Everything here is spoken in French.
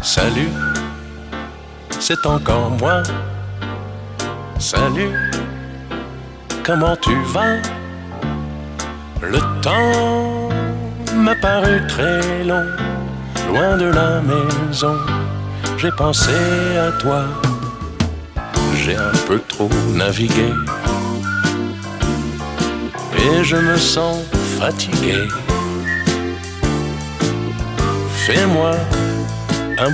Salut, c'est encore moi. Salut, comment tu vas? Le temps m'a paru très long, loin de la maison, j'ai pensé à toi. J'ai un peu trop navigué et je me sens fatigué. Fais-moi un